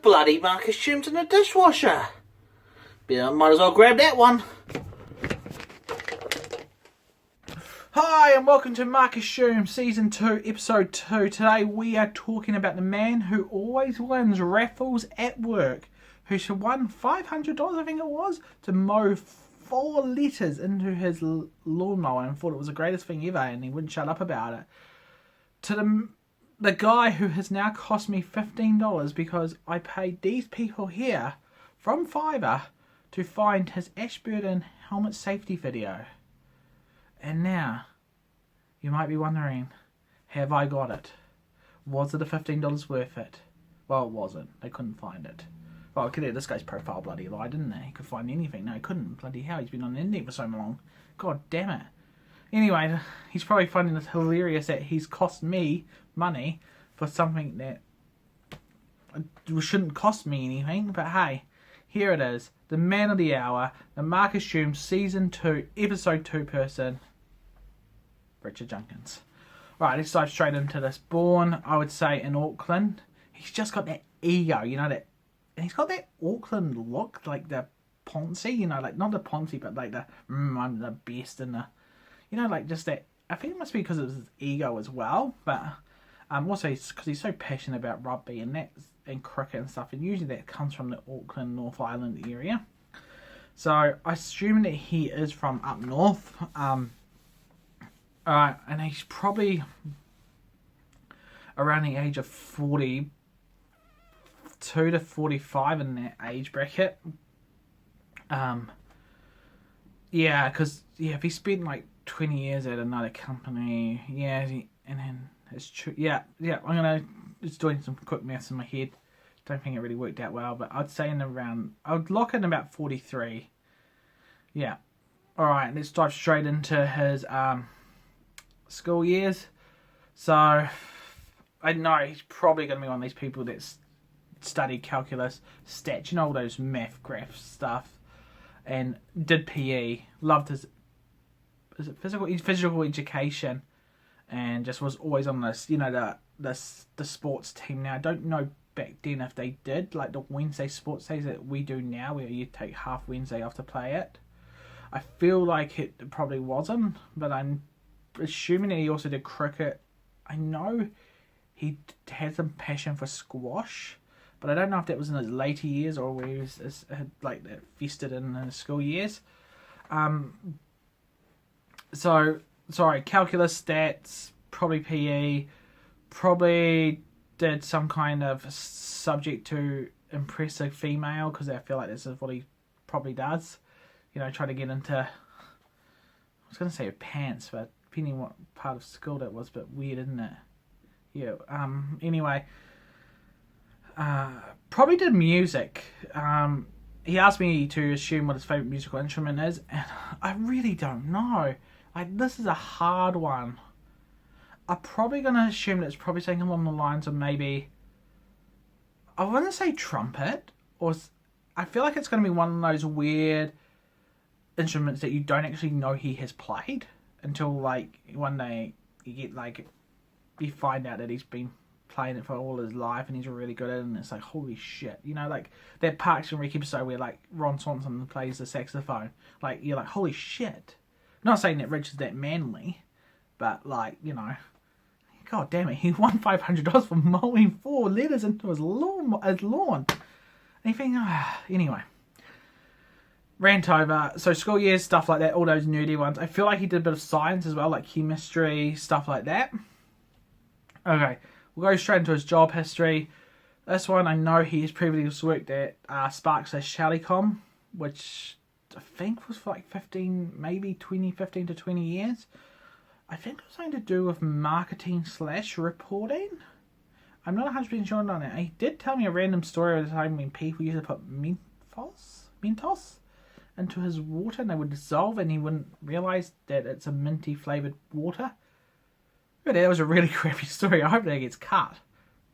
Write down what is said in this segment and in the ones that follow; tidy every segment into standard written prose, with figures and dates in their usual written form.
bloody Marcus Shooms in the dishwasher. Yeah, might as well grab that one. Hi and welcome to Marcus Shooms Season 2, Episode 2. Today we are talking about the man who always wins raffles at work, who should won $500, I think it was, to mow 4 litres into his lawnmower and thought it was the greatest thing ever and he wouldn't shut up about it. To the guy who has now cost me $15 because I paid these people here from Fiverr to find his Ashburton helmet safety video. And now, you might be wondering, have I got it? Was it the $15 worth it? Well, it wasn't. They couldn't find it. Well, this guy's profile bloody lied, didn't they? He could find anything. No, he couldn't. Bloody hell, he's been on the internet for so long. God damn it. Anyway, he's probably finding it hilarious that he's cost me money for something that shouldn't cost me anything. But hey, here it is. The man of the hour, the Marcus Shooms Season 2, Episode 2 person, Richard Jenkins. Right, let's dive straight into this. Born, I would say, in Auckland. He's just got that ego, you know, that, and he's got that Auckland look, like the Ponzi, you know, like not the Ponzi, but like the I'm the best and the, you know, like just that. I think it must be because of his ego as well, but also because he's so passionate about rugby and that and cricket and stuff, and usually that comes from the Auckland, North Island area. So I assume that he is from up north. Alright, and he's probably around the age of 42 to 45 in that age bracket. Yeah, because if he spent like 20 years at another company, yeah, and then it's true. Yeah, I'm gonna just doing some quick maths in my head. Don't think it really worked out well, but I'd say I would lock in about 43. Yeah. Alright, let's dive straight into his school years. So I know he's probably going to be one of these people that studied calculus, stats, you know, all those math, graph stuff, and did PE, loved his physical education, and just was always on this, you know, the sports team. Now I don't know back then if they did like the Wednesday sports days that we do now, where you take half Wednesday off to play it. I feel like it probably wasn't, but I'm assuming that he also did cricket. I know he had some passion for squash, but I don't know if that was in his later years or where he was like that festered in his school years. So sorry, calculus, stats, probably PE, probably did some kind of subject to impress a female, because I feel like this is what he probably does. You know, try to get into, I was going to say pants, but depending what part of school that was, but weird, isn't it? Yeah, anyway, probably did music. He asked me to assume what his favourite musical instrument is, and I really don't know. This is a hard one. I'm probably going to assume that it's probably something along the lines of maybe, I want to say trumpet, or I feel like it's going to be one of those weird instruments that you don't actually know he has played until like one day you find out that he's been playing it for all his life and he's really good at it, and it's like, holy shit, you know, like that Parks and Rec episode where like Ron Swanson plays the saxophone, like you're like, holy shit. I'm not saying that Rich is that manly, but like, you know, god damn it, he won $500 for mowing 4 litres into his lawn. And you think, anyway. Rant over. So school years, stuff like that, all those nerdy ones. I feel like he did a bit of science as well, like chemistry, stuff like that. Okay, we'll go straight into his job history. This one, I know he's previously worked at Sparks / Shalicom, which I think was for like 15 to 20 years. I think it was something to do with marketing / reporting. I'm not 100% sure on that. He did tell me a random story of the time when people used to put Mentos into his water and they would dissolve and he wouldn't realise that it's a minty flavoured water. Really, that was a really crappy story. I hope that gets cut.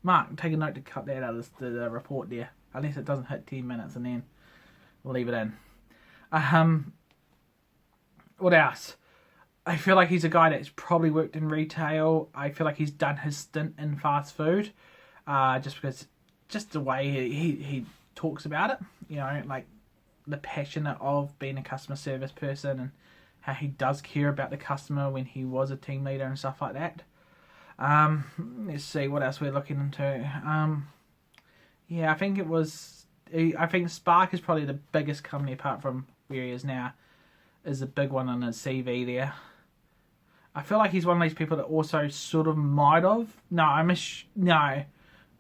Mark, take a note to cut that out of the report there. Unless it doesn't hit 10 minutes and then we'll leave it in. What else? I feel like he's a guy that's probably worked in retail. I feel like he's done his stint in fast food. Just because just the way he talks about it, you know, like the passion of being a customer service person and how he does care about the customer when he was a team leader and stuff like that. Let's see what else we're looking into. Yeah, I think Spark is probably the biggest company apart from where he is now, is the big one on his CV there. I feel like he's one of these people that also sort of might have.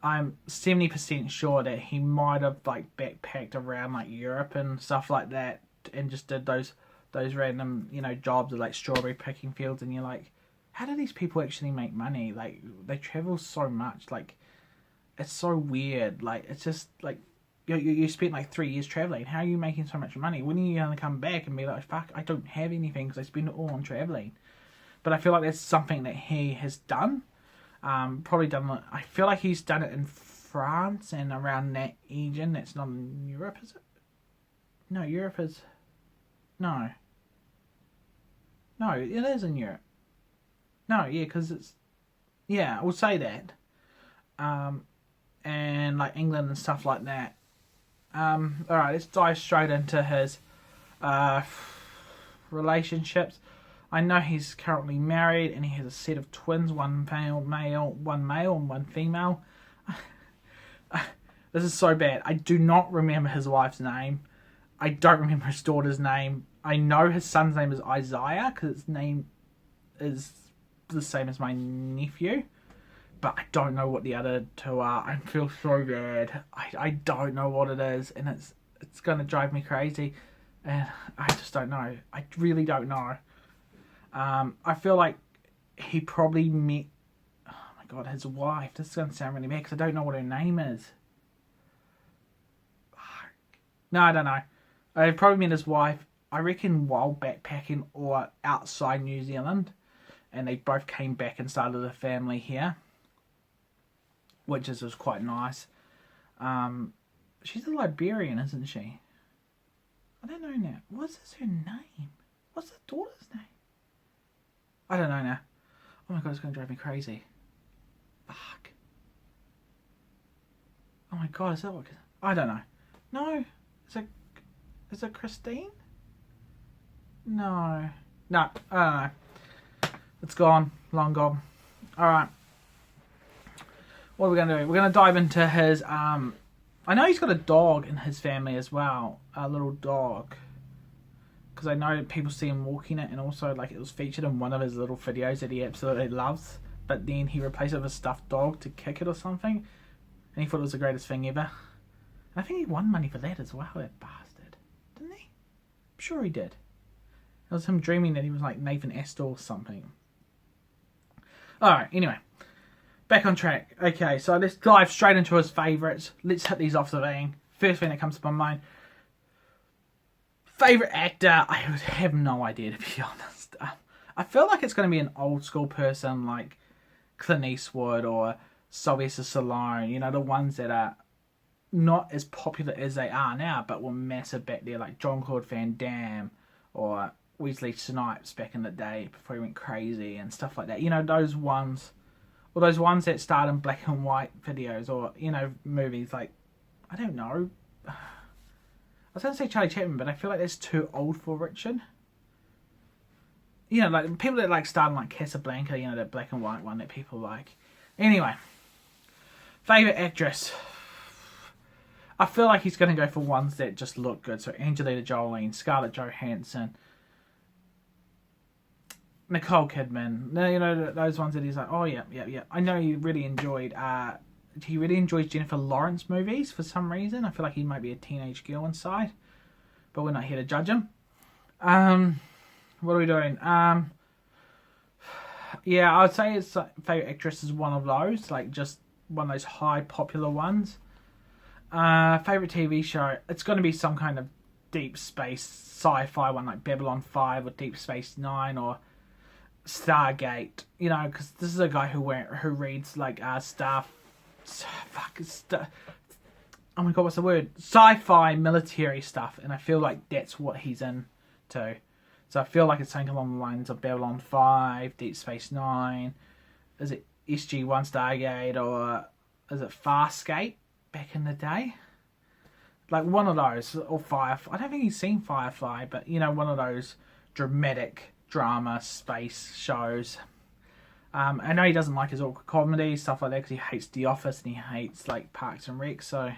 I'm 70% sure that he might have like backpacked around like Europe and stuff like that, and just did those random, you know, jobs of like strawberry picking fields. And you're like, how do these people actually make money? Like, they travel so much. Like, it's so weird. Like, it's just like you spent like 3 years traveling. How are you making so much money? When are you gonna come back and be like, fuck, I don't have anything because I spend it all on traveling? But I feel like that's something that he has done. Probably done. I feel like he's done it in France and around that region. That's not in Europe, is it? No, Europe is. No, it is in Europe. No, yeah, because it's. Yeah, I would say that. And like England and stuff like that. Alright, let's dive straight into his relationships. I know he's currently married and he has a set of twins, one male, and one female. This is so bad. I do not remember his wife's name. I don't remember his daughter's name. I know his son's name is Isaiah because his name is the same as my nephew. But I don't know what the other two are. I feel so bad. I don't know what it is, and it's going to drive me crazy. And I just don't know. I really don't know. I feel like he probably met, oh my god, his wife. This is going to sound really bad because I don't know what her name is. No, I don't know. I probably met his wife, I reckon, while backpacking or outside New Zealand. And they both came back and started a family here, which is just quite nice. She's a Liberian, isn't she? I don't know now. What's her name? What's the daughter's name? I don't know now. Oh my god, it's going to drive me crazy. Fuck. Oh my god, is that what... I don't know. No. Is it Christine? No. I don't know. It's gone. Long gone. Alright. What are we going to do? We're going to dive into his... I know he's got a dog in his family as well. A little dog. Because I know people see him walking it, and also like it was featured in one of his little videos that he absolutely loves. But then he replaced it with a stuffed dog to kick it or something. And he thought it was the greatest thing ever. And I think he won money for that as well, that bastard. Didn't he? I'm sure he did. It was him dreaming that he was like Nathan Astor or something. Alright, anyway. Back on track. Okay, so let's dive straight into his favourites. Let's hit these off the bang. First thing that comes to my mind. Favourite actor? I have no idea, to be honest. I feel like it's going to be an old school person like Clint Eastwood or Sylvester Stallone. You know, the ones that are not as popular as they are now, but were massive back there, like Jean-Claude Van Damme or Wesley Snipes back in the day before he went crazy and stuff like that. You know, those ones. Or those ones that starred in black and white videos or, you know, movies like, I don't know. I was going to say Charlie Chaplin, but I feel like that's too old for Richard. You know, like people that like starred in like Casablanca, you know, that black and white one that people like. Anyway, favourite actress. I feel like he's going to go for ones that just look good. So Angelina Jolie, Scarlett Johansson, Nicole Kidman, you know, those ones that he's like, oh yeah. I know he really enjoys Jennifer Lawrence movies for some reason. I feel like he might be a teenage girl inside, but we're not here to judge him. What are we doing? Yeah, I would say his favourite actress is one of those, like just one of those high popular ones. Favourite TV show, it's going to be some kind of deep space sci-fi one like Babylon 5 or Deep Space Nine or Stargate, you know, because this is a guy who reads like oh my god, what's the word? Sci-fi military stuff, and I feel like that's what he's into. So I feel like it's something along the lines of Babylon 5, Deep Space Nine. Is it SG-1 Stargate or is it Farscape? back in the day. Like one of those, or Firefly. I don't think he's seen Firefly, but you know, one of those dramatic drama space shows. I know he doesn't like his awkward comedy, stuff like that, because he hates The Office and he hates like Parks and Rec, so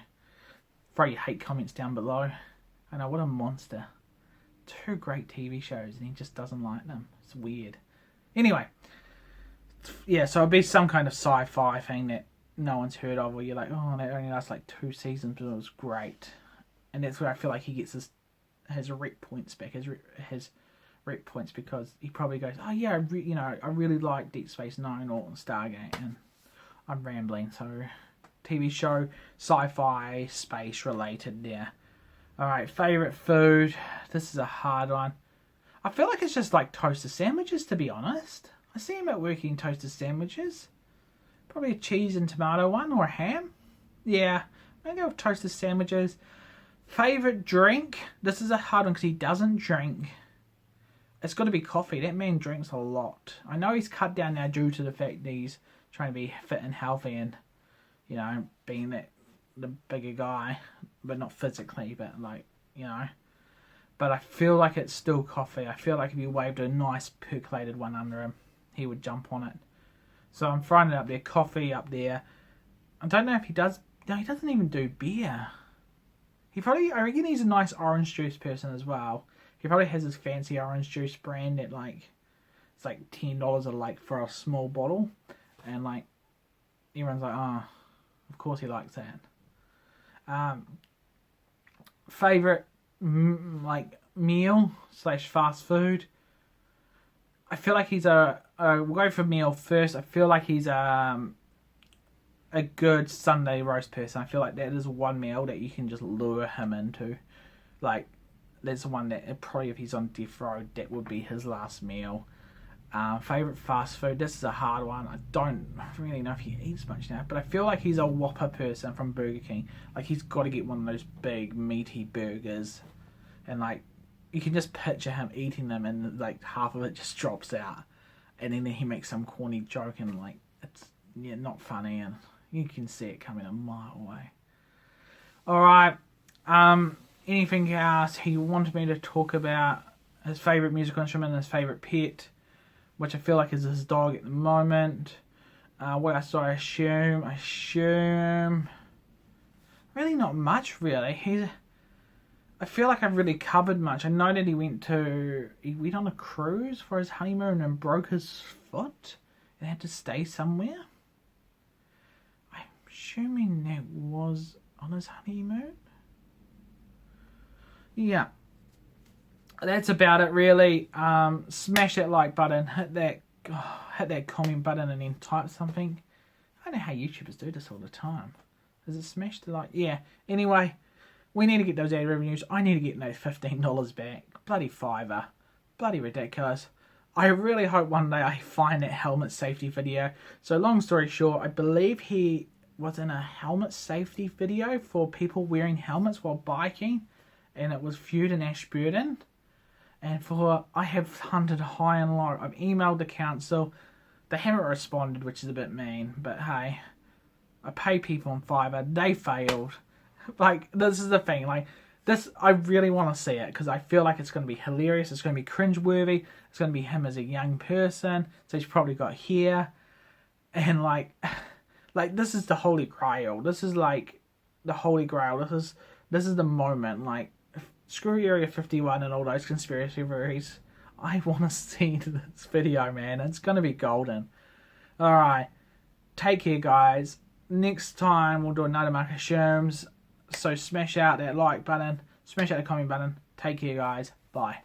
throw your hate comments down below. I know, what a monster. 2 great TV shows and he just doesn't like them. It's weird. Anyway, yeah, so it'll be some kind of sci-fi thing that no one's heard of, where you're like, oh, that only lasts like 2 seasons, but it was great. And that's where I feel like he gets his rep points back, his rep points, because he probably goes, oh yeah, I really like Deep Space Nine or Stargate, and I'm rambling. So TV show, sci-fi, space related there. Alright, favourite food. This is a hard one. I feel like it's just like toasted sandwiches, to be honest. I see him at working toasted sandwiches. Probably a cheese and tomato one, or a ham. Yeah, I'm going to go with toasted sandwiches. Favourite drink. This is a hard one because he doesn't drink. It's got to be coffee. That man drinks a lot. I know he's cut down now due to the fact that he's trying to be fit and healthy and, you know, being the bigger guy, but not physically, but like, you know. But I feel like it's still coffee. I feel like if you waved a nice percolated one under him, he would jump on it. So I'm throwing it up there. Coffee up there. I don't know if he does. No, he doesn't even do beer. I reckon he's a nice orange juice person as well. He probably has his fancy orange juice brand at like, it's like $10 a like for a small bottle, and like everyone's like, oh, of course he likes that. Favorite like meal / fast food. I feel like he's we'll go for meal first. I feel like he's a good Sunday roast person. I feel like that is one meal that you can just lure him into. Like, that's the one that probably, if he's on death row, that would be his last meal. Favourite fast food. This is a hard one. I don't really know if he eats much now, but I feel like he's a Whopper person from Burger King. Like, he's got to get one of those big meaty burgers, and like, you can just picture him eating them, and like half of it just drops out, and then he makes some corny joke, and like, it's not funny, and you can see it coming a mile away. Alright, anything else he wanted me to talk about? His favourite musical instrument, his favourite pet, which I feel like is his dog at the moment. What else do I assume? Really not much, really. I feel like I've really covered much. I know that he went on a cruise for his honeymoon and broke his foot and had to stay somewhere. I'm assuming that was on his honeymoon. Yeah. That's about it, really. Smash that like button, hit that comment button, and then type something. I don't know how YouTubers do this all the time. Does it smash the like? Yeah. Anyway, we need to get those ad revenues. I need to get those $15 back. Bloody $5. Bloody ridiculous. I really hope one day I find that helmet safety video. So long story short, I believe he was in a helmet safety video for people wearing helmets while biking, and it was viewed in Ashburton. And I have hunted high and low. I've emailed the council. They haven't responded, which is a bit mean. But hey, I pay people on Fiverr. They failed. Like, this is the thing. Like, this, I really want to see it, because I feel like it's going to be hilarious. It's going to be cringeworthy. It's going to be him as a young person. So he's probably got hair. And like this is the holy grail. This is like the holy grail. This is the moment. Like, screw Area 51 and all those conspiracy theories. I want to see this video, man. It's going to be golden. Alright. Take care, guys. Next time, we'll do another Marcus Sherms. So smash out that like button. Smash out the comment button. Take care, guys. Bye.